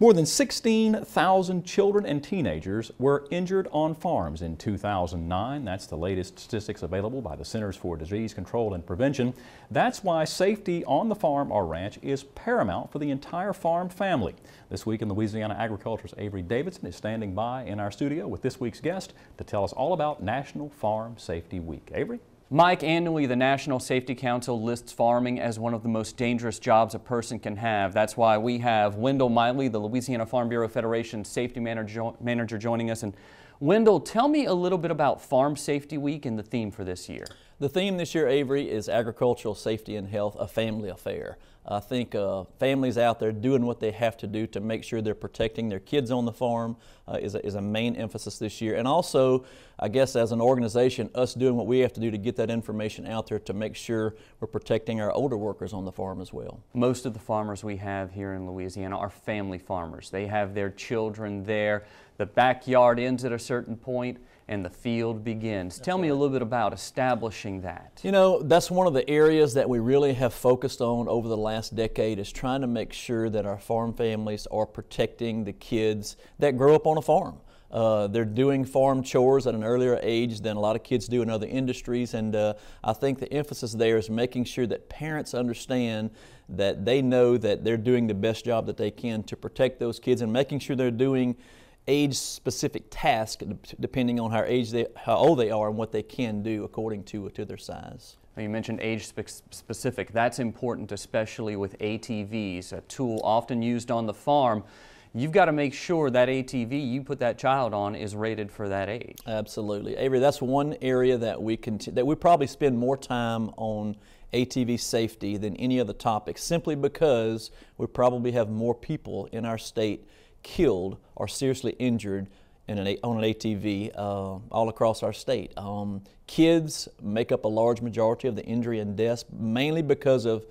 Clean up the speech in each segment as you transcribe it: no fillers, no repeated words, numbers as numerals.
More than 16,000 children and teenagers were injured on farms in 2009. That's the latest statistics available by the Centers for Disease Control and Prevention. That's why safety on the farm or ranch is paramount for the entire farm family. This week in Louisiana Agriculture's Avery Davidson is standing by in our studio with this week's guest to tell us all about National Farm Safety Week. Avery? Mike, annually the National Safety Council lists farming as one of the most dangerous jobs a person can have. That's why we have Wendell Miley, the Louisiana Farm Bureau Federation Safety Manager joining us. And Wendell, tell me a little bit about Farm Safety Week and the theme for this year. The theme this year, Avery, is agricultural safety and health, a family affair. I think families out there doing what they have to do to make sure they're protecting their kids on the farm is a main emphasis this year. And also, I guess as an organization, us doing what we have to do to get that information out there to make sure we're protecting our older workers on the farm as well. Most of the farmers we have here in Louisiana are family farmers. They have their children there. The backyard ends at a certain point and the field begins. Tell me a little bit about establishing that. You know, that's one of the areas that we really have focused on over the last decade, is trying to make sure that our farm families are protecting the kids that grow up on a farm. They're doing farm chores at an earlier age than a lot of kids do in other industries, and I think the emphasis there is making sure that parents understand that they know that they're doing the best job that they can to protect those kids, and making sure they're doing age-specific tasks depending on how old they are and what they can do according to their size. You mentioned age-specific. That's important, especially with ATVs, a tool often used on the farm. You've got to make sure that ATV you put that child on is rated for that age. Absolutely. Avery, that's one area that we probably spend more time on ATV safety than any other topic, simply because we probably have more people in our state killed or seriously injured on an ATV all across our state. Kids make up a large majority of the injury and deaths, mainly because of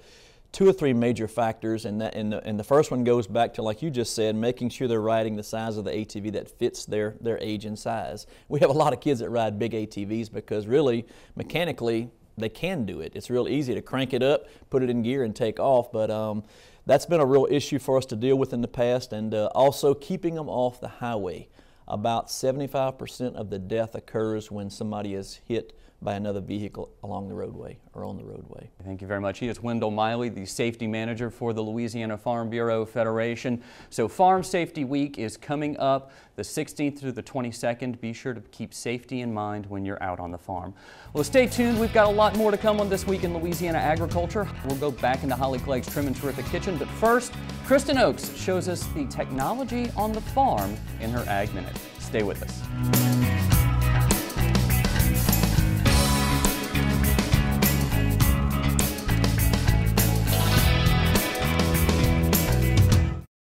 two or three major factors, and the first one goes back to, like you just said, making sure they're riding the size of the ATV that fits their age and size. We have a lot of kids that ride big ATVs because really, mechanically, they can do it. It's real easy to crank it up, put it in gear, and take off, but that's been a real issue for us to deal with in the past, and also keeping them off the highway. About 75% of the death occurs when somebody is hit by another vehicle along the roadway or on the roadway. Thank you very much. He is Wendell Miley, the Safety Manager for the Louisiana Farm Bureau Federation. So Farm Safety Week is coming up the 16th through the 22nd. Be sure to keep safety in mind when you're out on the farm. Well, stay tuned. We've got a lot more to come on This Week in Louisiana Agriculture. We'll go back into Holly Clegg's Trim and Terrific Kitchen, but first, Kristen Oakes shows us the technology on the farm in her Ag Minute. Stay with us.